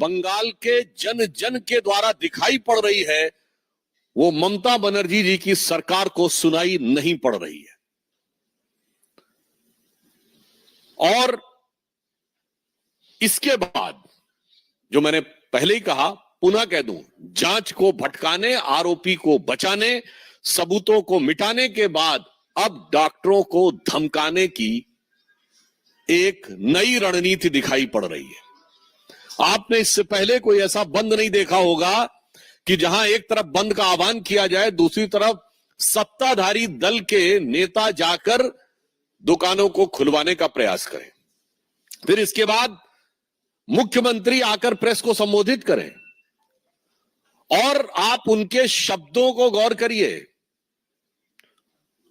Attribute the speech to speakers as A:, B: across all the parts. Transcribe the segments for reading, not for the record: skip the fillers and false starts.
A: बंगाल के जन जन के द्वारा दिखाई पड़ रही है वो ममता बनर्जी जी की सरकार को सुनाई नहीं पड़ रही है। और इसके बाद जो मैंने पहले ही कहा, पुनः कह दूं, जांच को भटकाने, आरोपी को बचाने, सबूतों को मिटाने के बाद अब डॉक्टरों को धमकाने की एक नई रणनीति दिखाई पड़ रही है। आपने इससे पहले कोई ऐसा बंद नहीं देखा होगा कि जहां एक तरफ बंद का आह्वान किया जाए, दूसरी तरफ सत्ताधारी दल के नेता जाकर दुकानों को खुलवाने का प्रयास करें, फिर इसके बाद मुख्यमंत्री आकर प्रेस को संबोधित करें और आप उनके शब्दों को गौर करिए।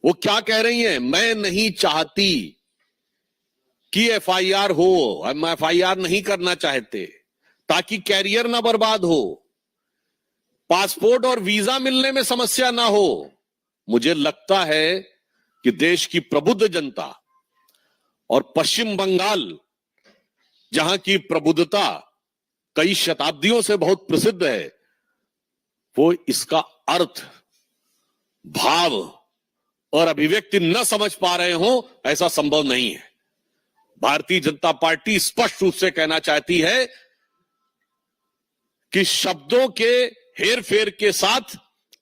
A: वो क्या कह रही हैं? मैं नहीं चाहती कि एफआईआर हो, हम एफआईआर नहीं करना चाहते ताकि कैरियर ना बर्बाद हो, पासपोर्ट और वीजा मिलने में समस्या ना हो। मुझे लगता है कि देश की प्रबुद्ध जनता और पश्चिम बंगाल, जहां की प्रबुद्धता कई शताब्दियों से बहुत प्रसिद्ध है, वो इसका अर्थ, भाव और अभिव्यक्ति न समझ पा रहे हो, ऐसा संभव नहीं है। भारतीय जनता पार्टी स्पष्ट रूप से कहना चाहती है कि शब्दों के हेरफेर के साथ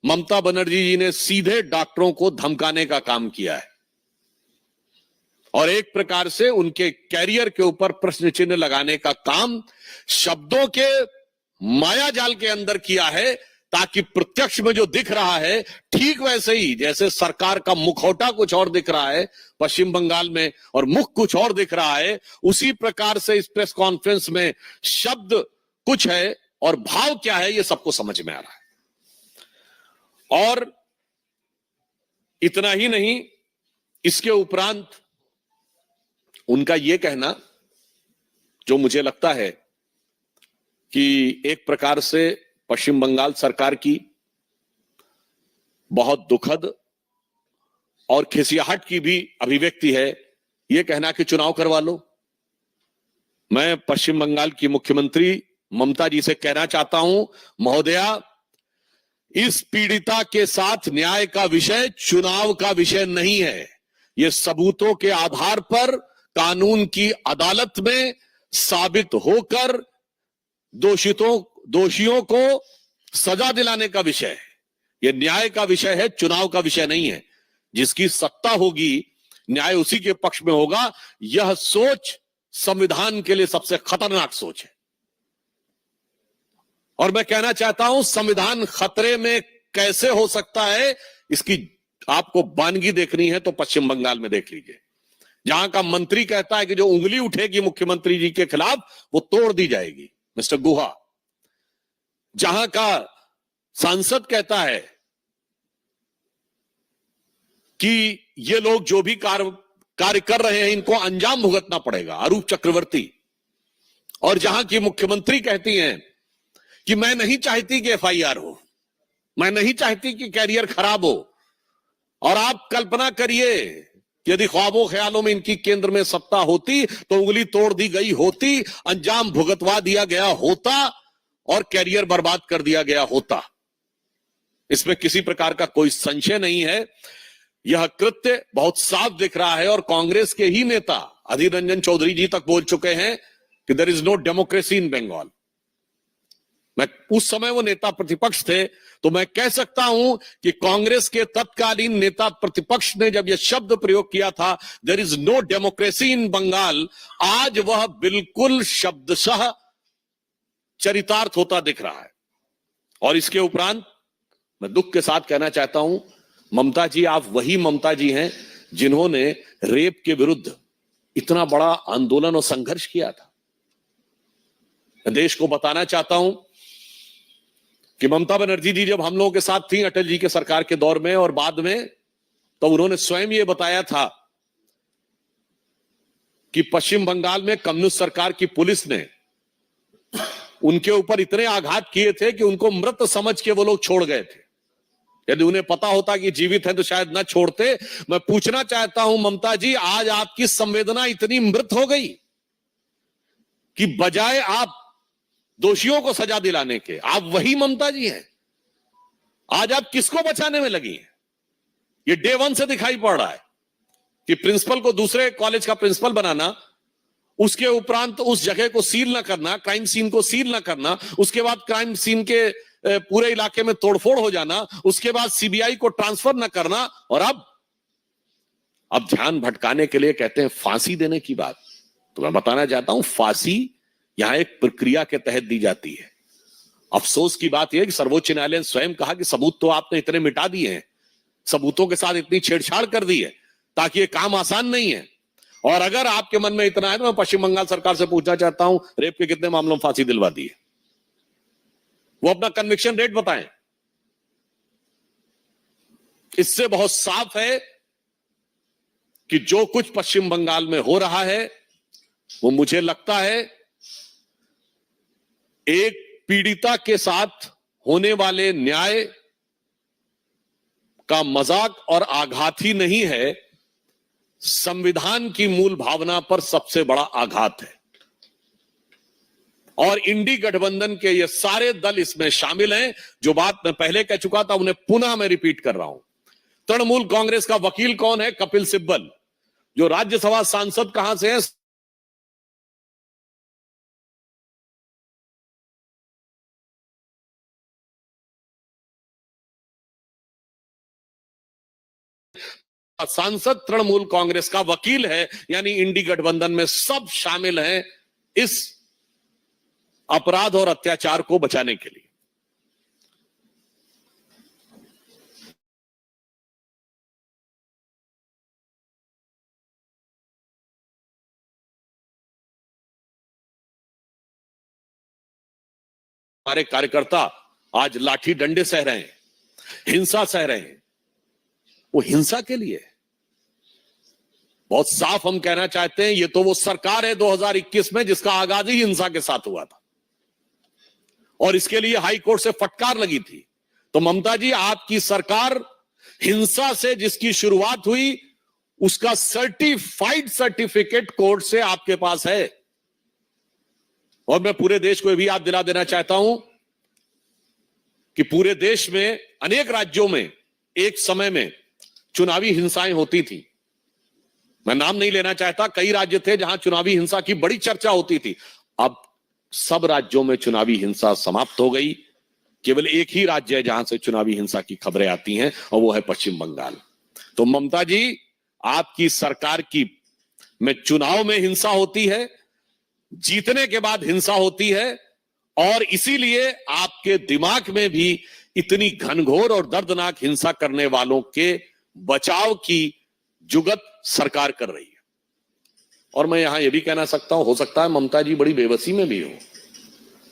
A: ममता बनर्जी जी ने सीधे डॉक्टरों को धमकाने का काम किया है और एक प्रकार से उनके कैरियर के ऊपर प्रश्न चिन्ह लगाने का काम शब्दों के मायाजाल के अंदर किया है, ताकि प्रत्यक्ष में जो दिख रहा है, ठीक वैसे ही जैसे सरकार का मुखौटा कुछ और दिख रहा है पश्चिम बंगाल में और मुख कुछ और दिख रहा है, उसी प्रकार से इस प्रेस कॉन्फ्रेंस में शब्द कुछ है और भाव क्या है ये सबको समझ में आ रहा है। और इतना ही नहीं, इसके उपरांत उनका यह कहना, जो मुझे लगता है कि एक प्रकार से पश्चिम बंगाल सरकार की बहुत दुखद और खिसियाहट की भी अभिव्यक्ति है, यह कहना कि चुनाव करवा लो। मैं पश्चिम बंगाल की मुख्यमंत्री ममता जी से कहना चाहता हूं, महोदया, इस पीड़िता के साथ न्याय का विषय चुनाव का विषय नहीं है। यह सबूतों के आधार पर कानून की अदालत में साबित होकर दोषियों को सजा दिलाने का विषय है। यह न्याय का विषय है, चुनाव का विषय नहीं है। जिसकी सत्ता होगी, न्याय उसी के पक्ष में होगा। यह सोच संविधान के लिए सबसे खतरनाक सोच है। और मैं कहना चाहता हूं, संविधान खतरे में कैसे हो सकता है, इसकी आपको वानगी देखनी है तो पश्चिम बंगाल में देख लीजिए, जहां का मंत्री कहता है कि जो उंगली उठेगी मुख्यमंत्री जी के खिलाफ वो तोड़ दी जाएगी, मिस्टर गुहा। जहां का सांसद कहता है कि ये लोग जो भी कार्य कर रहे हैं इनको अंजाम भुगतना पड़ेगा, अरूप चक्रवर्ती। और जहां की मुख्यमंत्री कहती हैं कि मैं नहीं चाहती कि एफआईआर हो, मैं नहीं चाहती कि कैरियर खराब हो। और आप कल्पना करिए, यदि ख्वाबों ख्यालों में इनकी केंद्र में सत्ता होती तो उंगली तोड़ दी गई होती, अंजाम भुगतवा दिया गया होता और कैरियर बर्बाद कर दिया गया होता। इसमें किसी प्रकार का कोई संशय नहीं है। यह कृत्य बहुत साफ दिख रहा है और कांग्रेस के ही नेता अधीर रंजन चौधरी जी तक बोल चुके हैं कि there is no democracy in Bengal. मैं उस समय वो नेता प्रतिपक्ष थे, तो मैं कह सकता हूं कि कांग्रेस के तत्कालीन नेता प्रतिपक्ष ने जब यह शब्द प्रयोग किया था, there is no democracy in Bengal, आज वह बिल्कुल शब्दशः चरितार्थ होता दिख रहा है। और इसके उपरांत मैं दुख के साथ कहना चाहता हूं, ममता जी, आप वही ममता जी हैं जिन्होंने रेप के विरुद्ध इतना बड़ा आंदोलन और संघर्ष किया था। मैं देश को बताना चाहता हूं कि ममता बनर्जी जी जब हम लोगों के साथ थी अटल जी के सरकार के दौर में और बाद में, तो उन्होंने स्वयं ये बताया था कि पश्चिम बंगाल में कम्युनिस्ट सरकार की पुलिस ने उनके ऊपर इतने आघात किए थे कि उनको मृत समझ के वो लोग छोड़ गए थे। यदि उन्हें पता होता कि जीवित है तो शायद ना छोड़ते। मैं पूछना चाहता हूं ममता जी, आज आपकी संवेदना इतनी मृत हो गई कि बजाय आप दोषियों को सजा दिलाने के, आप वही ममता जी हैं। आज आप किसको बचाने में लगी हैं? ये डे वन से दिखाई पड़ रहा है कि प्रिंसिपल को दूसरे कॉलेज का प्रिंसिपल बनाना, उसके उपरांत उस जगह को सील ना करना, क्राइम सीन को सील ना करना, उसके बाद क्राइम सीन के पूरे इलाके में तोड़फोड़ हो जाना, उसके बाद सीबीआई को ट्रांसफर ना करना, और अब ध्यान भटकाने के लिए कहते हैं फांसी देने की बात। तो मैं बताना चाहता हूं, फांसी यहां एक प्रक्रिया के तहत दी जाती है। अफसोस की बात यह कि सर्वोच्च न्यायालय ने स्वयं कहा कि सबूत तो आपने इतने मिटा दिए हैं, सबूतों के साथ इतनी छेड़छाड़ कर दी है, ताकि ये काम आसान नहीं है। और अगर आपके मन में इतना है तो मैं पश्चिम बंगाल सरकार से पूछना चाहता हूं, रेप के कितने मामलों में फांसी दिलवा दी है? वो अपना कन्विक्शन रेट बताएं। इससे बहुत साफ है कि जो कुछ पश्चिम बंगाल में हो रहा है वो मुझे लगता है एक पीड़िता के साथ होने वाले न्याय का मजाक और आघात ही नहीं है, संविधान की मूल भावना पर सबसे बड़ा आघात है। और इंडी गठबंधन के ये सारे दल इसमें शामिल हैं। जो बात मैं पहले कह चुका था उन्हें पुनः मैं रिपीट कर रहा हूं। तृणमूल कांग्रेस का वकील कौन है? कपिल सिब्बल, जो राज्यसभा सांसद कहां से हैं? सांसद तृणमूल कांग्रेस का वकील है, यानी इंडी गठबंधन में सब शामिल हैं इस अपराध और अत्याचार को बचाने के लिए। हमारे कार्यकर्ता आज लाठी डंडे सह रहे हैं, हिंसा सह रहे हैं, वो हिंसा के लिए बहुत साफ हम कहना चाहते हैं, ये तो वो सरकार है 2021 में जिसका आगाज ही हिंसा के साथ हुआ था और इसके लिए हाई कोर्ट से फटकार लगी थी। तो ममता जी, आपकी सरकार हिंसा से जिसकी शुरुआत हुई उसका सर्टिफिकेट कोर्ट से आपके पास है। और मैं पूरे देश को यह भी याद दिला देना चाहता हूं कि पूरे देश में अनेक राज्यों में एक समय में चुनावी हिंसाएं होती थी। मैं नाम नहीं लेना चाहता, कई राज्य थे जहां चुनावी हिंसा की बड़ी चर्चा होती थी। अब सब राज्यों में चुनावी हिंसा समाप्त हो गई। केवल एक ही राज्य है जहां से चुनावी हिंसा की खबरें आती हैं और वो है पश्चिम बंगाल। तो ममता जी, आपकी सरकार की में चुनाव में हिंसा होती है, जीतने के बाद हिंसा होती है, और इसीलिए आपके दिमाग में भी इतनी घनघोर और दर्दनाक हिंसा करने वालों के बचाव की जुगत सरकार कर रही है। और मैं यहां यह भी कहना सकता हूं, हो सकता है ममता जी बड़ी बेबसी में भी हो,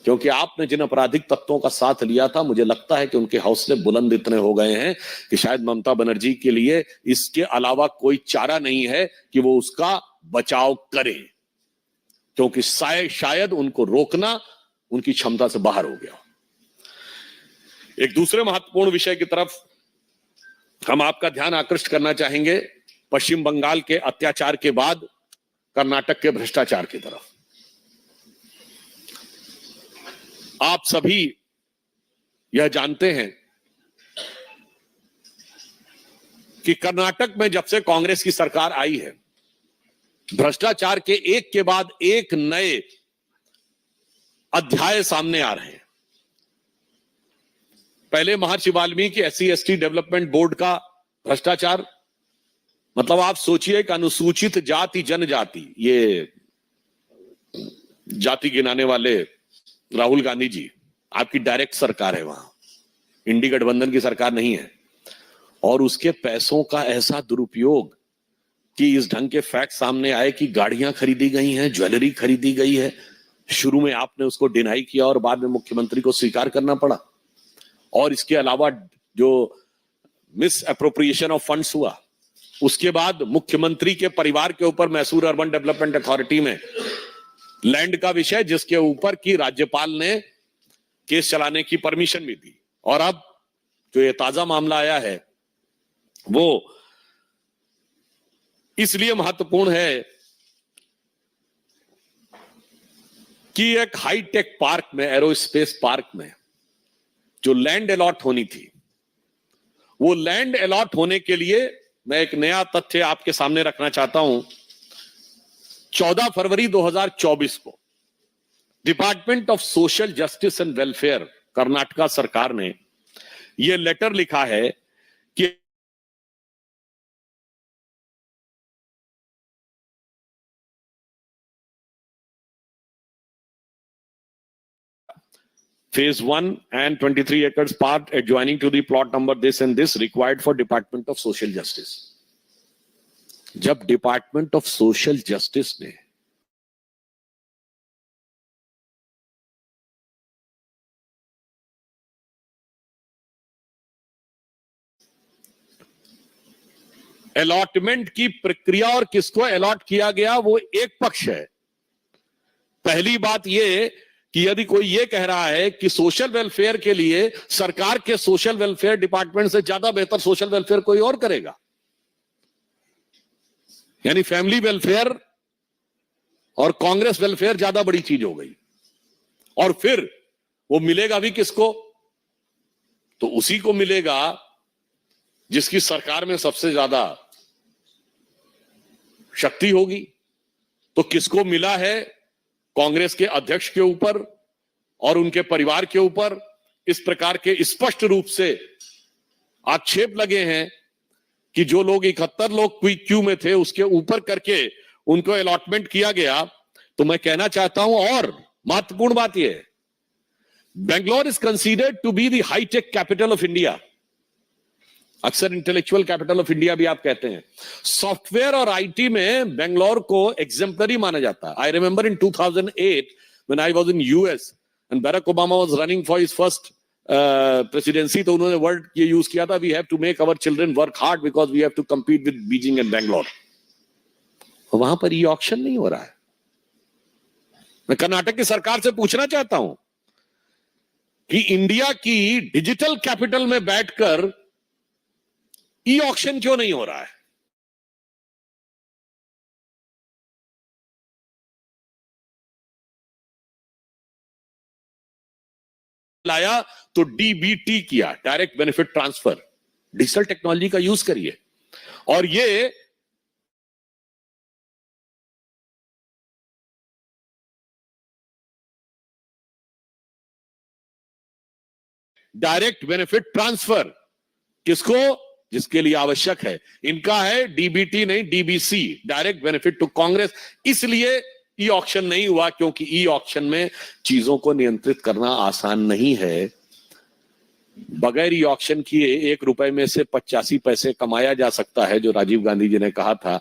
A: क्योंकि आपने जिन आपराधिक तत्वों का साथ लिया था, मुझे लगता है कि उनके हौसले बुलंद इतने हो गए हैं कि शायद ममता बनर्जी के लिए इसके अलावा कोई चारा नहीं है कि वो उसका बचाव करे, क्योंकि शायद उनको रोकना उनकी क्षमता से बाहर हो गया। एक दूसरे महत्वपूर्ण विषय की तरफ हम आपका ध्यान आकृष्ट करना चाहेंगे, पश्चिम बंगाल के अत्याचार के बाद कर्नाटक के भ्रष्टाचार की तरफ। आप सभी यह जानते हैं कि कर्नाटक में जब से कांग्रेस की सरकार आई है, भ्रष्टाचार के एक के बाद एक नए अध्याय सामने आ रहे हैं। पहले महर्षि वाल्मीकि SC/ST डेवलपमेंट बोर्ड का भ्रष्टाचार, मतलब आप सोचिए कि अनुसूचित जाति जनजाति, ये जाति गिनाने वाले राहुल गांधी जी, आपकी डायरेक्ट सरकार है वहां, इंडी गठबंधन की सरकार नहीं है, और उसके पैसों का ऐसा दुरुपयोग कि इस ढंग के फैक्ट सामने आए कि गाड़ियां खरीदी गई हैं, ज्वेलरी खरीदी गई है। शुरू में आपने उसको डिनाई किया और बाद में मुख्यमंत्री को स्वीकार करना पड़ा। और इसके अलावा जो मिस एप्रोप्रिएशन ऑफ फंड्स हुआ, उसके बाद मुख्यमंत्री के परिवार के ऊपर मैसूर अर्बन डेवलपमेंट अथॉरिटी में लैंड का विषय, जिसके ऊपर की राज्यपाल ने केस चलाने की परमिशन भी दी। और अब जो ये ताजा मामला आया है वो इसलिए महत्वपूर्ण है कि एक हाईटेक पार्क में, एरोस्पेस पार्क में जो लैंड अलॉट होनी थी, वो लैंड अलॉट होने के लिए मैं एक नया तथ्य आपके सामने रखना चाहता हूं। 14 फरवरी 2024 को department of social justice and welfare Karnataka सरकार ने यह लेटर लिखा है कि Phase 1 and 23 acres part adjoining to the plot number this and this required for Department of Social Justice. जब डिपार्टमेंट ऑफ सोशल जस्टिस ने अलॉटमेंट की प्रक्रिया और किसको अलॉट किया गया वो एक पक्ष है। पहली बात यह कि यदि कोई यह कह रहा है कि सोशल वेलफेयर के लिए सरकार के सोशल वेलफेयर डिपार्टमेंट से ज्यादा बेहतर सोशल वेलफेयर कोई और करेगा, यानी फैमिली वेलफेयर और कांग्रेस वेलफेयर ज्यादा बड़ी चीज हो गई। और फिर वो मिलेगा भी किसको? तो उसी को मिलेगा जिसकी सरकार में सबसे ज्यादा शक्ति होगी। तो किसको मिला है? कांग्रेस के अध्यक्ष के ऊपर और उनके परिवार के ऊपर इस प्रकार के स्पष्ट रूप से आक्षेप लगे हैं कि जो लोग 71 लोग क्यू में थे उसके ऊपर करके उनको अलॉटमेंट किया गया। तो मैं कहना चाहता हूं, और महत्वपूर्ण बात यह है, Bangalore is considered to be the hitech capital of India. अक्सर इंटेलेक्चुअल कैपिटल ऑफ इंडिया भी आप कहते हैं। सॉफ्टवेयर और आईटी में बेंगलोर को एग्जाम्पलरी माना जाता है। I remember in 2008 when I was in US and Barack Obama was running for his first presidency, तो उन्होंने वर्ड ये यूज किया था, we have to make our children work hard because we have to compete with Beijing and Bangalore. वहां पर ये auction नहीं हो रहा है। मैं कर्नाटक की सरकार से पूछना चाहता हूं कि इंडिया की डिजिटल कैपिटल में बैठकर ई ऑक्शन क्यों नहीं हो रहा है? लाया तो डीबीटी किया, direct benefit transfer. Digital technology का यूज करिए। और ये डायरेक्ट बेनिफिट ट्रांसफर किसको? जिसके लिए आवश्यक है। इनका है डीबीटी नहीं, DBC, direct benefit to Congress. इसलिए ई ऑक्शन नहीं हुआ, क्योंकि ई ऑक्शन में चीजों को नियंत्रित करना आसान नहीं है। बगैर ई ऑक्शन किए 1 रुपए में से 85 पैसे कमाया जा सकता है, जो राजीव गांधी जी ने कहा था।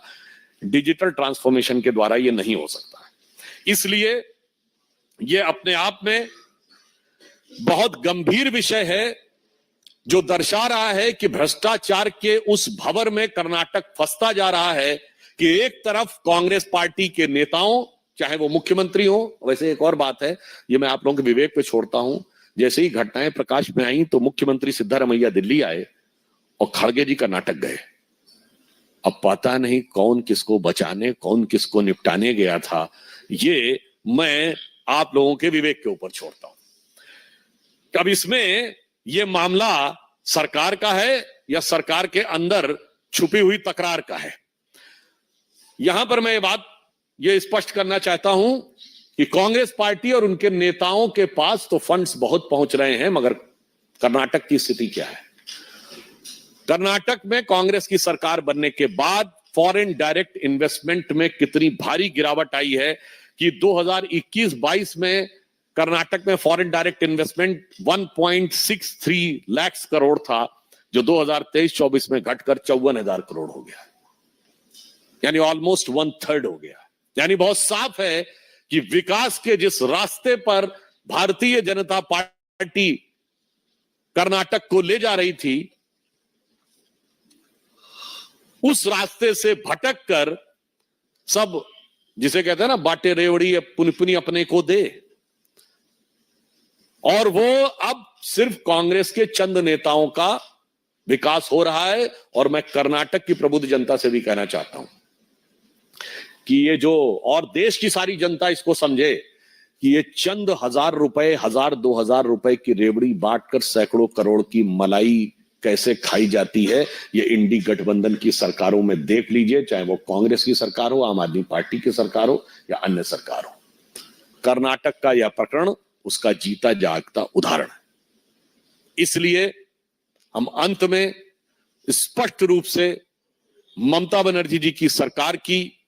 A: डिजिटल ट्रांसफॉर्मेशन के द्वारा यह नहीं हो सकता। इसलिए यह अपने आप में बहुत गंभीर विषय है, जो दर्शा रहा है कि भ्रष्टाचार के उस भंवर में कर्नाटक फंसता जा रहा है कि एक तरफ कांग्रेस पार्टी के नेताओं, चाहे वो मुख्यमंत्री हो, वैसे एक और बात है, ये मैं आप लोगों के विवेक पे छोड़ता हूं, जैसे ही घटनाएं प्रकाश में आई तो मुख्यमंत्री सिद्धारमैया दिल्ली आए और खड़गे जी कर्नाटक गए। अब पता नहीं कौन किसको बचाने, कौन किसको निपटाने गया था, ये मैं आप लोगों के विवेक के ऊपर छोड़ता हूं। अब इसमें यह मामला सरकार का है या सरकार के अंदर छुपी हुई तकरार का है? यहां पर मैं ये बात ये स्पष्ट करना चाहता हूं कि कांग्रेस पार्टी और उनके नेताओं के पास तो फंड्स बहुत पहुंच रहे हैं, मगर कर्नाटक की स्थिति क्या है? कर्नाटक में कांग्रेस की सरकार बनने के बाद फॉरेन डायरेक्ट इन्वेस्टमेंट में कितनी भारी गिरावट आई है कि 2021-22 में कर्नाटक में foreign direct investment 1.63 lakh crore था, जो 2023-24 में घटकर 54,000 करोड़ हो गया, यानी ऑलमोस्ट 1/3 हो गया। यानी बहुत साफ है कि विकास के जिस रास्ते पर भारतीय जनता पार्टी कर्नाटक को ले जा रही थी, उस रास्ते से भटक कर सब, जिसे कहते हैं ना, बाटे रेवड़ी पुनी अपने को दे, और वो अब सिर्फ कांग्रेस के चंद नेताओं का विकास हो रहा है। और मैं कर्नाटक की प्रबुद्ध जनता से भी कहना चाहता हूं कि ये जो, और देश की सारी जनता इसको समझे कि ये चंद हजार रुपए, 1000-2000 रुपए की रेवड़ी बांटकर सैकड़ों करोड़ की मलाई कैसे खाई जाती है, ये इंडी गठबंधन की सरकारों में देख लीजिए, चाहे वो कांग्रेस की सरकार हो, आम आदमी पार्टी की सरकार हो या अन्य सरकार हो। कर्नाटक का यह प्रकरण उसका जीता जागता उदाहरण है। इसलिए हम अंत में स्पष्ट रूप से ममता बनर्जी जी की सरकार की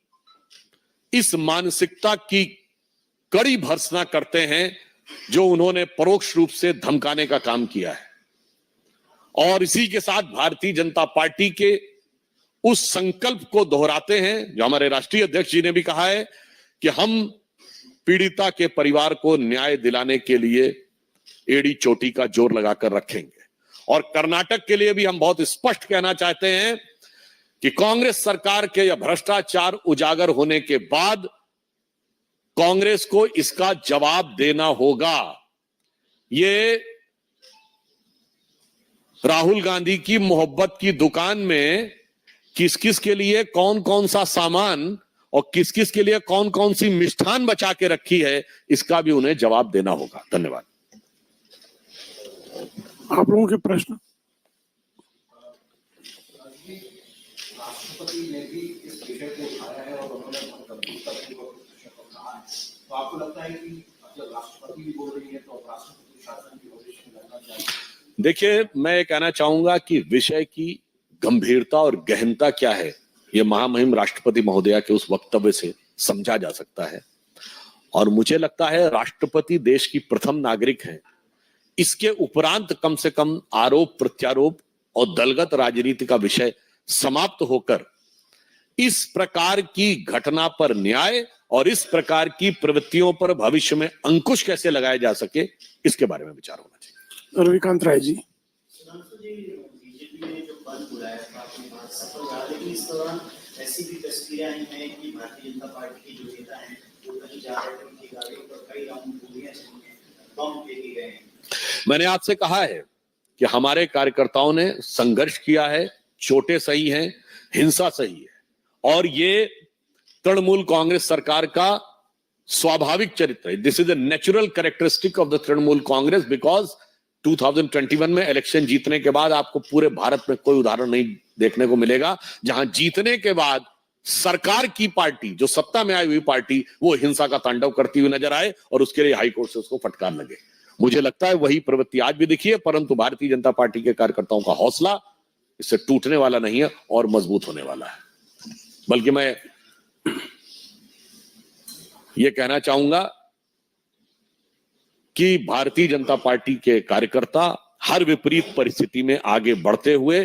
A: इस मानसिकता की कड़ी भर्त्सना करते हैं जो उन्होंने परोक्ष रूप से धमकाने का काम किया है, और इसी के साथ भारतीय जनता पार्टी के उस संकल्प को दोहराते हैं जो हमारे राष्ट्रीय अध्यक्ष जी ने भी कहा है कि हम पीड़िता के परिवार को न्याय दिलाने के लिए एड़ी चोटी का जोर लगाकर रखेंगे। और कर्नाटक के लिए भी हम बहुत स्पष्ट कहना चाहते हैं कि कांग्रेस सरकार के यह भ्रष्टाचार उजागर होने के बाद कांग्रेस को इसका जवाब देना होगा। ये राहुल गांधी की मोहब्बत की दुकान में किस किस के लिए कौन कौन सा सामान और किस किस के लिए कौन कौन सी मिष्ठान बचा के रखी है, इसका भी उन्हें जवाब देना होगा। धन्यवाद।
B: आप लोगों के प्रश्न।
C: राष्ट्रपति ने भी इस विषय को उठाया है और उन्होंने बहुत गंभीरतापूर्वक विषय को कहा है, तो आपको लगता है कि जब राष्ट्रपति भी बोल रही है तो राष्ट्रपति शासन की भविष्य में लगना चाहिए?
A: देखिए, मैं ये कहना चाहूंगा कि विषय की गंभीरता और गहनता क्या है, यह महामहिम राष्ट्रपति महोदया के उस वक्तव्य से समझा जा सकता है। और मुझे लगता है राष्ट्रपति देश की प्रथम नागरिक हैं, इसके उपरांत कम से कम आरोप प्रत्यारोप और दलगत राजनीति का विषय समाप्त होकर इस प्रकार की घटना पर न्याय और इस प्रकार की प्रवृत्तियों पर भविष्य में अंकुश कैसे लगाया जा सके, इसके बारे में विचार होना चाहिए।
B: रविकांत राय जी।
D: बीजेपी ने जो बंद बुलाया था अपनी बात सफल रहा, लेकिन इस दौरान ऐसी भी तस्वीरें आई हैं कि भारतीय जनता पार्टी के जो नेता हैं वो कहीं जा रहे थे, उनकी गाड़ियों पर कई राउंड गोलियां चली हैं, बम फेंके गए हैं।
A: मैंने आपसे कहा है कि हमारे कार्यकर्ताओं ने संघर्ष किया है, चोटें सही हैं, हिंसा सही है, और ये तृणमूल कांग्रेस सरकार का स्वाभाविक चरित्र है। This is a natural characteristic of the Trinamool Congress, because 2021 में इलेक्शन जीतने के बाद आपको पूरे भारत में कोई उदाहरण नहीं देखने को मिलेगा जहां जीतने के बाद सरकार की पार्टी, जो सत्ता में आई हुई पार्टी, वो हिंसा का तांडव करती हुई नजर आए और उसके लिए हाईकोर्ट से उसको फटकार लगे। मुझे लगता है वही प्रवृत्ति आज भी दिखी है, परंतु भारतीय जनता पार्टी के कार्यकर्ताओं का हौसला इससे टूटने वाला नहीं है और मजबूत होने वाला है। बल्कि मैं ये कहना चाहूंगा कि भारतीय जनता पार्टी के कार्यकर्ता हर विपरीत परिस्थिति में आगे बढ़ते हुए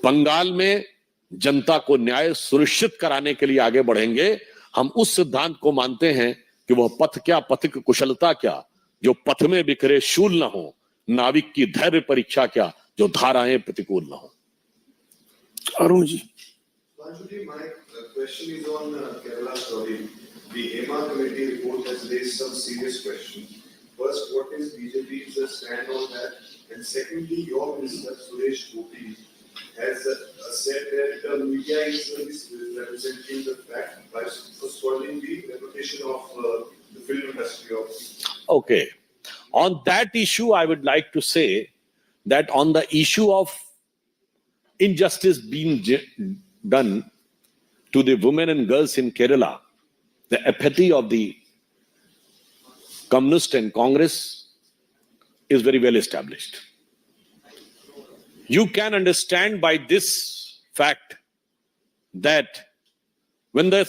A: बंगाल में जनता को न्याय सुनिश्चित कराने के लिए आगे बढ़ेंगे। हम उस सिद्धांत को मानते हैं कि वह पथ क्या, पथिक कुशलता क्या, जो पथ में बिखरे शूल न हो, नाविक की धैर्य परीक्षा क्या, जो धाराएं प्रतिकूल न हो।
B: Arun ji.
E: My question is on Kerala story. The Hema committee report has raised some serious questions. First, what is BJP's stand on that? And secondly, your minister Suresh Gopi has said that media is representing the fact by spoiling the reputation of the film industry.
A: Okay. On that issue, I would like to say that on the issue of injustice being done to the women and girls in Kerala, the apathy of the Communist and Congress is very well established. You can understand by this fact that when the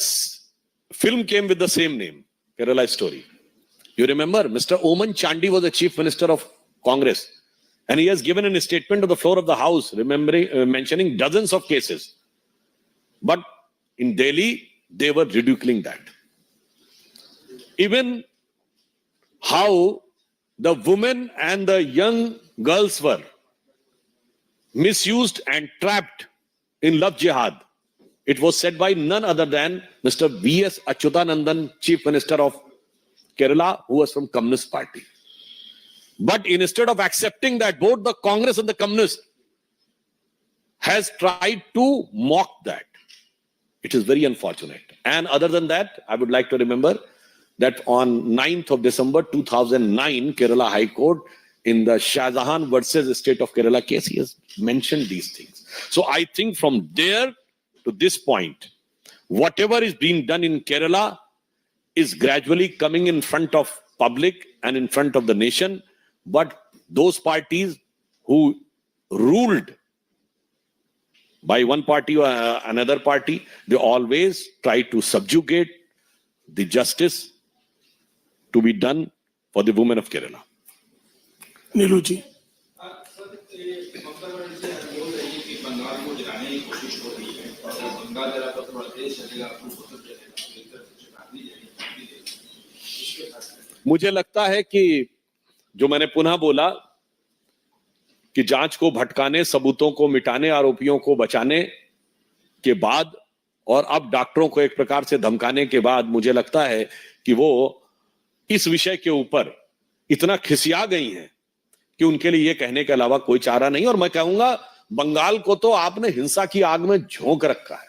A: film came with the same name, Kerala Story, you remember Mr. Oman Chandi was the chief minister of Congress, and he has given a statement to the floor of the House, mentioning dozens of cases. But in Delhi, they were ridiculing that. Even how the women and the young girls were misused and trapped in love jihad. It was said by none other than Mr. V.S. Achyutanandan, Chief Minister of Kerala, who was from Communist Party. But instead of accepting that, both the Congress and the Communist has tried to mock that. It is very unfortunate. And other than that, I would like to remember that on 9th of December 2009, Kerala High Court in the Shahjahan versus State of Kerala case, he has mentioned these things. So I think from there to this point, whatever is being done in Kerala is gradually coming in front of public and in front of the nation. But those parties who ruled by one party or another party, they always try to subjugate the justice to be done for the women of Kerala.
B: नीलू जी।
C: ममता बनर्जी बोल रही है कि बंगाल को जलाने की कोशिश हो रही है और बंगाल जला तो थोड़ा देश चलेगा, आपको कुछ चलेगा।
A: मुझे लगता है कि जो मैंने पुनः बोला कि जांच को भटकाने, सबूतों को मिटाने, आरोपियों को बचाने के बाद और अब डॉक्टरों को एक प्रकार से धमकाने के बाद मुझे लगता है कि वो इस विषय के ऊपर इतना खिसिया गई हैं कि उनके लिए ये कहने के अलावा कोई चारा नहीं। और मैं कहूंगा बंगाल को तो आपने हिंसा की आग में झोंक रखा है।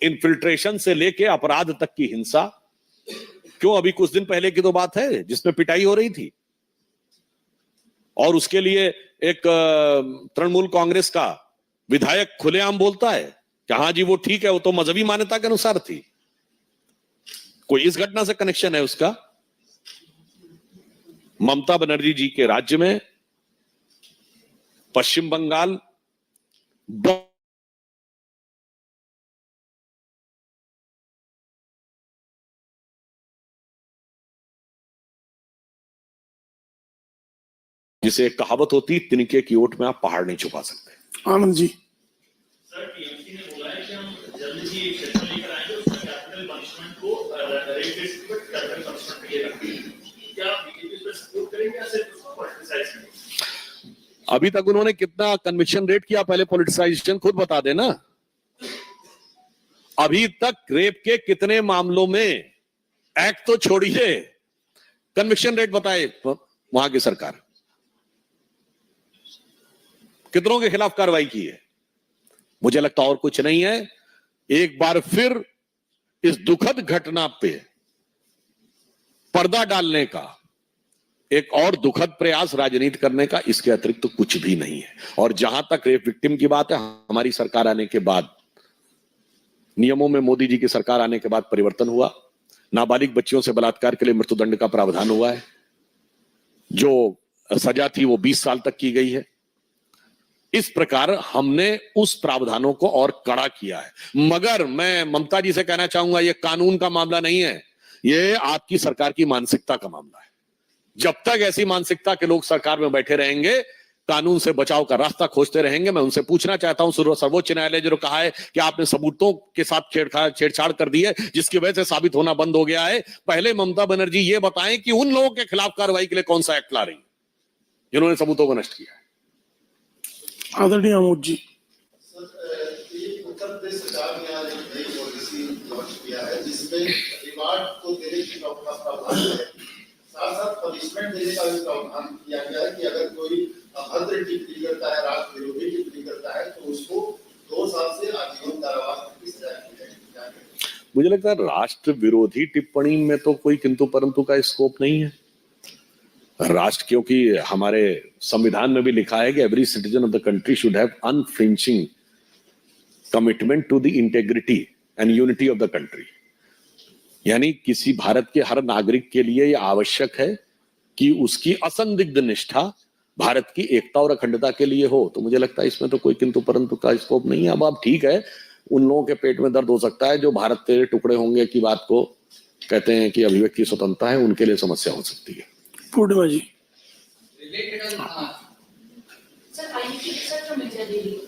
A: इन्फिल्ट्रेशन से लेके अपराध तक की हिंसा। क्यों, अभी कुछ दिन पहले की तो बात है जिसमें पिटाई हो रही थी और उसके लिए एक तृणमूल कांग्रेस का विधायक खुलेआम बोलता है कि हाँ जी वो ठीक है, वो तो मजहबी मान्यता के अनुसार थी। कोई इस घटना से कनेक्शन है उसका? ममता बनर्जी जी के राज्य में पश्चिम बंगाल जिसे एक कहावत होती, तिनके की ओट में आप पहाड़ नहीं छुपा सकते।
B: आनंद जी।
D: सर, टीएमसी ने बोला है कि हम जल्द ही एक सेशन लेकर आएंगे, उसमें कैपिटल पनिशमेंट को रेप केस पर कैपिटल पनिशमेंट के लिए रखेंगे। क्या बीजेपी इस पर सपोर्ट करेंगे या सिर्फ उसको पॉलिटिसाइज करेंगे?
A: अभी तक उन्होंने कितना कन्विक्शन रेट किया, पहले पॉलिटिसाइजेशन खुद बता देना। अभी तक रेप के कितने मामलों में, एक्ट तो छोड़िए, कन्विक्शन रेट बताए वहां की सरकार, कितनों के खिलाफ कार्रवाई की है? मुझे लगता और कुछ नहीं है। एक बार फिर इस दुखद घटना पे पर्दा डालने का एक और दुखद प्रयास राजनीति करने का, इसके अतिरिक्त तो कुछ भी नहीं है। और जहां तक रेप विक्टिम की बात है, हमारी सरकार आने के बाद, नियमों में मोदी जी की सरकार आने के बाद परिवर्तन हुआ। नाबालिग बच्चियों से बलात्कार के लिए मृत्युदंड का प्रावधान हुआ है। जो सजा थी वो 20 साल तक की गई है। इस प्रकार हमने उस प्रावधानों को और कड़ा किया है। मगर मैं ममता जी से कहना चाहूंगा, ये कानून का मामला नहीं है, ये आपकी सरकार की मानसिकता का मामला है। जब तक ऐसी मानसिकता के लोग सरकार में बैठे रहेंगे, कानून से बचाव का रास्ता खोजते रहेंगे। मैं उनसे पूछना चाहता हूं, सर्वोच्च न्यायालय जो कहा है कि आपने सबूतों के साथ छेड़छाड़ कर दी है, जिसकी वजह से साबित होना बंद हो गया है, पहले ममता बनर्जी ये बताएं कि उन लोगों के खिलाफ कार्रवाई के लिए कौन सा एक्ट ला रही है जिन्होंने सबूतों को नष्ट किया है।
B: आदरणीय आमोद जी।
F: उत्तर प्रदेश सरकार ने आज एक नई पॉलिसी लॉन्च किया है जिसमें रिवार्ड को देने की प्रावधान है, साथ साथ पनिशमेंट देने का भी प्रावधान किया गया है कि अगर कोई अभद्र टिप्पणी करता है, राष्ट्र विरोधी टिप्पणी करता है, तो उसको 2 साल से आजीवन कारावास की सजा की जाएगी।
A: मुझे लगता है राष्ट्र विरोधी टिप्पणी में तो कोई किंतु परंतु का स्कोप नहीं है। राष्ट्र, क्योंकि हमारे संविधान में भी लिखा है कि every citizen of the country should have unflinching commitment to the integrity and unity of the country. यानी किसी भारत के हर नागरिक के लिए यह आवश्यक है कि उसकी असंदिग्ध निष्ठा भारत की एकता और अखंडता के लिए हो। तो मुझे लगता है इसमें तो कोई किंतु परंतु का स्कोप नहीं है। अब ठीक है, उन लोगों के पेट में दर्द हो सकता है जो भारत तेरे टुकड़े होंगे की बात को कहते हैं कि अभिव्यक्ति स्वतंत्रता है, उनके लिए समस्या हो सकती है।
B: Purnima ji.
G: Sir IT research from India daily.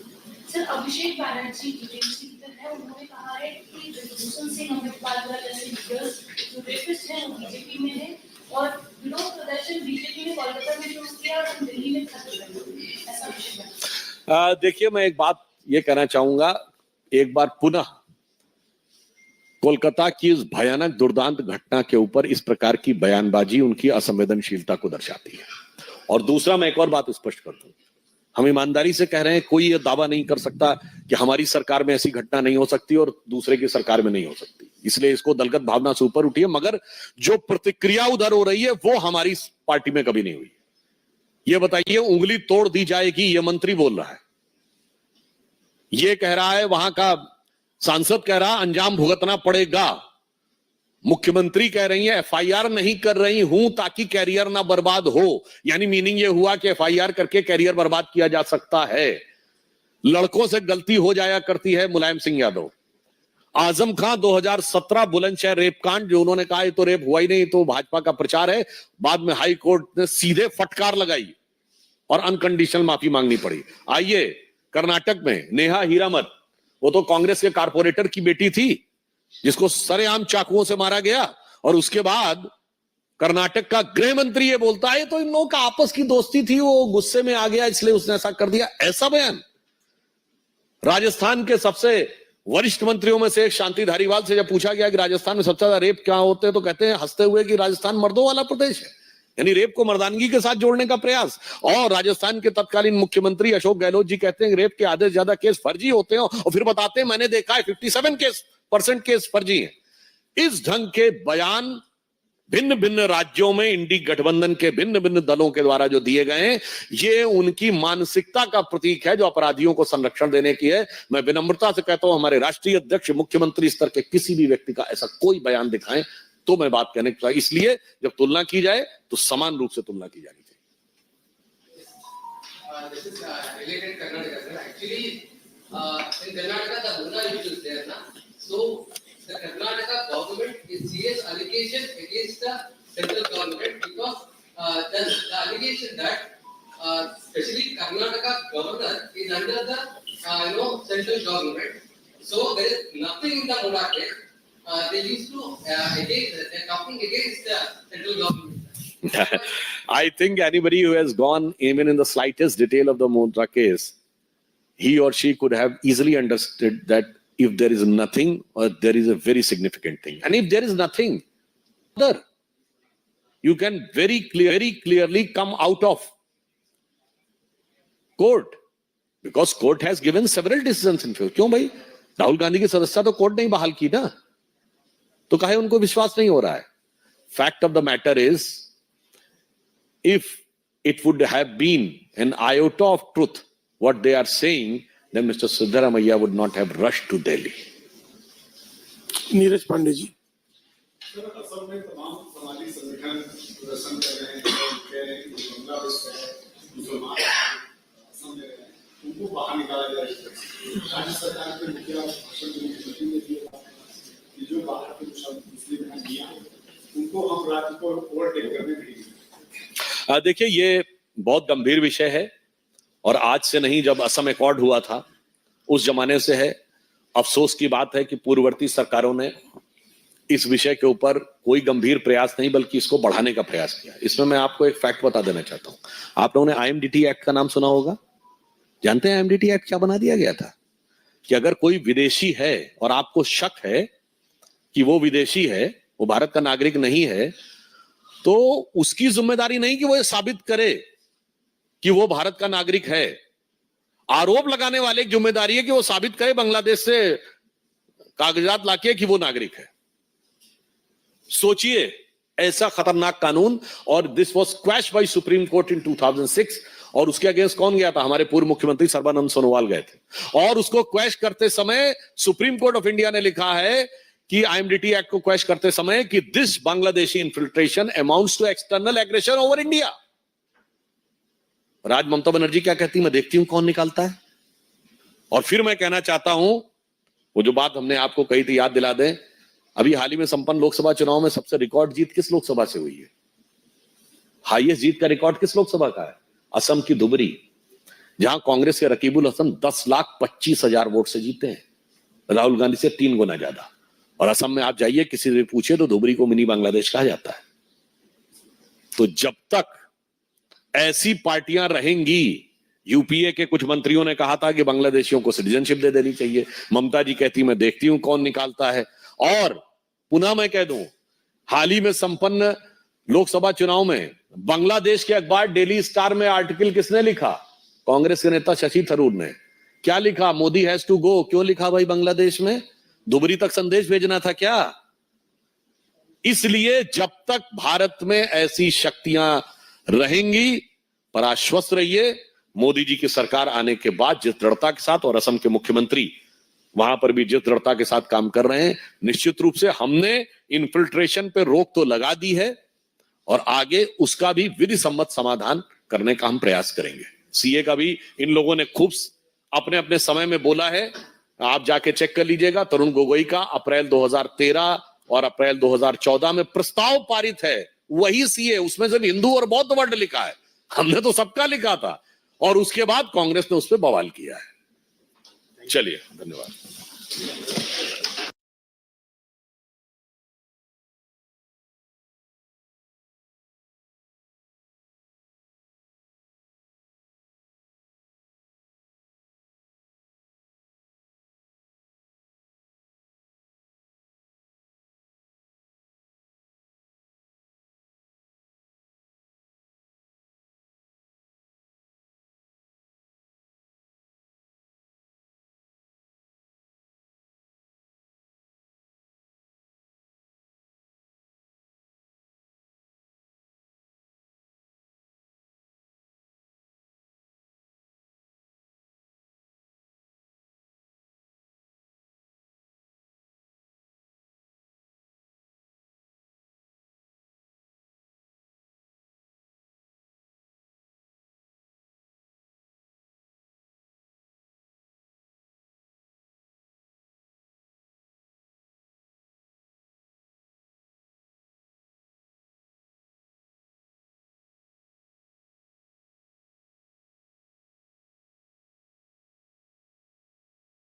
G: Sir Abhishek Banerjee TMC leader है, उन्होंने कहा है कि भूषण सिंह अमृतपाल जैसे लीडर्स जो रेपिस्ट हैं वो बीजेपी में है और विरोध प्रदर्शन बीजेपी ने कोलकाता में शुरू किया और दिल्ली में खत्म कर दिया, ऐसा अभिषेक।
A: देखिए, मैं एक बात ये कहना चाहूंगा, एक बार पुनः कोलकाता की इस भयानक दुर्दांत घटना के ऊपर इस प्रकार की बयानबाजी उनकी असंवेदनशीलता को दर्शाती है। और दूसरा, मैं एक और बात स्पष्ट कर दूं, हम ईमानदारी से कह रहे हैं, कोई ये दावा नहीं कर सकता कि हमारी सरकार में ऐसी घटना नहीं हो सकती और दूसरे की सरकार में नहीं हो सकती। इसलिए इसको दलगत भावना से ऊपर उठिए, मगर जो प्रतिक्रिया उधर हो रही है वो हमारी पार्टी में कभी नहीं हुई। ये बताइए, उंगली तोड़ दी जाएगी, ये मंत्री बोल रहा है, ये कह रहा है, वहां का सांसद कह रहा अंजाम भुगतना पड़ेगा, मुख्यमंत्री कह रही है एफआईआर नहीं कर रही हूं ताकि कैरियर ना बर्बाद हो। यानी मीनिंग ये हुआ कि एफआईआर करके कैरियर बर्बाद किया जा सकता है। लड़कों से गलती हो जाया करती है। मुलायम सिंह यादव, आजम खान 2017 बुलंदशहर रेप कांड, जो उन्होंने कहा ये तो रेप हुआ ही नहीं, तो भाजपा का प्रचार है, बाद में हाई कोर्ट ने सीधे फटकार लगाई और अनकंडीशनल माफी मांगनी पड़ी। आइए कर्नाटक में नेहा हीरामत, वो तो कांग्रेस के कारपोरेटर की बेटी थी जिसको सरेआम चाकुओं से मारा गया, और उसके बाद कर्नाटक का गृह मंत्री ये बोलता है तो इन लोगों का आपस की दोस्ती थी, वो गुस्से में आ गया इसलिए उसने ऐसा कर दिया। ऐसा बयान। राजस्थान के सबसे वरिष्ठ मंत्रियों में से एक शांति धारीवाल से जब पूछा गया कि राजस्थान में सबसे ज्यादा रेप क्या होते हैं, तो कहते हैं हंसते हुए कि राजस्थान मर्दों वाला प्रदेश है, यानी रेप को मर्दानगी के साथ जोड़ने का प्रयास। और राजस्थान के तत्कालीन मुख्यमंत्री अशोक गहलोत जी कहते हैं रेप के आधे से ज्यादा केस फर्जी होते हैं, और फिर बताते हैं मैंने देखा है 57% केस फर्जी हैं। इस ढंग के बयान भिन्न भिन्न राज्यों में इंडी गठबंधन के भिन्न भिन्न दलों के द्वारा जो दिए गए हैं, ये उनकी मानसिकता का प्रतीक है जो अपराधियों को संरक्षण देने की है। मैं विनम्रता से कहता हूं, हमारे राष्ट्रीय अध्यक्ष, मुख्यमंत्री स्तर के किसी भी व्यक्ति का ऐसा कोई बयान दिखाएं तो मैं बात कहने का। इसलिए जब तुलना की जाए तो समान रूप से तुलना की जानी चाहिए।
H: This is related Karnataka, sir. Actually, in Karnataka, the Muna issue is there, na? So, the Karnataka government is serious allegation against the central government because the allegation that especially Karnataka governor is under the central government. So there is nothing in the Muna case. They used to they're talking against the central government.
A: I think anybody who has gone even in the slightest detail of the Mundra case, he or she could have easily understood that if there is nothing or there is a very significant thing. And if there is nothing, you can very clearly come out of court, because court has given several decisions in favor. क्यों भाई? राहुल गांधी की सदस्यता तो court ने बहाल की ना, तो काहे उनको विश्वास नहीं हो रहा है? Fact of the matter is, if it would have been an iota of truth what they are saying, then Mr. Siddaramaiah would not have rushed to Delhi.
B: Neeraj Pandey ji.
I: Sir, Assam में तमाम समाजी संगठन प्रदर्शन कर रहे हैं और कह रहे हैं कि बांग्लादेश से मुसलमान असम में उनको बाहर निकाला जाए। राज्य सरकार के मुखिया भाषण में मुख्यमंत्री ने दिया कि जो बाहर के मुस्लिम हैं मियां, उनको हम राज्य को ओवरटेक करने देंगे।
A: देखिए, ये बहुत गंभीर विषय है और आज से नहीं, जब असम एकॉर्ड हुआ था उस जमाने से है। अफसोस की बात है कि पूर्ववर्ती सरकारों ने इस विषय के ऊपर कोई गंभीर प्रयास नहीं बल्कि इसको बढ़ाने का प्रयास किया। इसमें मैं आपको एक फैक्ट बता देना चाहता हूं। आप लोगों ने आईएमडीटी एक्ट का नाम सुना होगा। जानते हैं आईएमडीटी एक्ट क्या बना दिया गया था? कि अगर कोई विदेशी है और आपको शक है कि वो विदेशी है, वो भारत का नागरिक नहीं है, तो उसकी जिम्मेदारी नहीं कि वो ये साबित करे कि वो भारत का नागरिक है। आरोप लगाने वाले की जिम्मेदारी है कि वो साबित करे बांग्लादेश से कागजात लाके कि वो नागरिक है। सोचिए, ऐसा खतरनाक कानून। और this was quashed by Supreme Court in 2006। और उसके अगेंस्ट कौन गया था? हमारे पूर्व मुख्यमंत्री सर्बानंद सोनोवाल गए थे। और उसको क्वैश करते समय सुप्रीम कोर्ट ऑफ इंडिया ने लिखा है कि आईएमडीटी एक्ट को क्वैश करते समय कि this Bangladeshi infiltration amounts to external aggression over India. राज ममता बनर्जी क्या कहती, मैं देखती हूं कौन निकालता है। और फिर मैं कहना चाहता हूं, वो जो बात हमने आपको कही थी, याद दिला दें, अभी हाल ही में संपन्न लोकसभा चुनाव में सबसे रिकॉर्ड जीत किस लोकसभा से हुई है? हाईएस्ट जीत का रिकॉर्ड किस लोकसभा का है? असम की धुबरी, जहां कांग्रेस के रकीबुल हसन 10,25,000 वोट से जीते हैं, राहुल गांधी से 3 गुना ज्यादा। और असम में आप जाइए, किसी से पूछिए तो धुबरी को मिनी बांग्लादेश कहा जाता है। तो जब तक ऐसी पार्टियां रहेंगी, यूपीए के कुछ मंत्रियों ने कहा था कि बांग्लादेशियों को सिटीजनशिप दे देनी चाहिए। ममता जी कहती मैं देखती हूं कौन निकालता है। और पुनः मैं कह दूं, हाल ही में संपन्न लोकसभा चुनाव में बांग्लादेश के अखबार डेली स्टार में आर्टिकल किसने लिखा? कांग्रेस के नेता शशि थरूर ने क्या लिखा, मोदी हैज टू गो, क्यों लिखा भाई बांग्लादेश में? दुबरी तक संदेश भेजना था क्या? इसलिए जब तक भारत में ऐसी शक्तियां रहेंगी, पर आश्वस्त रहिए, मोदी जी की सरकार आने के बाद जिस दृढ़ता के साथ, और असम के मुख्यमंत्री वहां पर भी जिस दृढ़ता के साथ काम कर रहे हैं, निश्चित रूप से हमने इन्फिल्ट्रेशन पे रोक तो लगा दी है और आगे उसका भी विधि सम्मत समाधान करने का हम प्रयास करेंगे। सीए का भी इन लोगों ने खूब अपने अपने समय में बोला है, आप जाके चेक कर लीजिएगा। तरुण गोगोई का अप्रैल 2013 और अप्रैल 2014 में प्रस्ताव पारित है, वही सीए, उसमें सिर्फ हिंदू और बौद्ध वर्ड लिखा है, हमने तो सबका लिखा था, और उसके बाद कांग्रेस ने उस पर बवाल किया है। चलिए, धन्यवाद।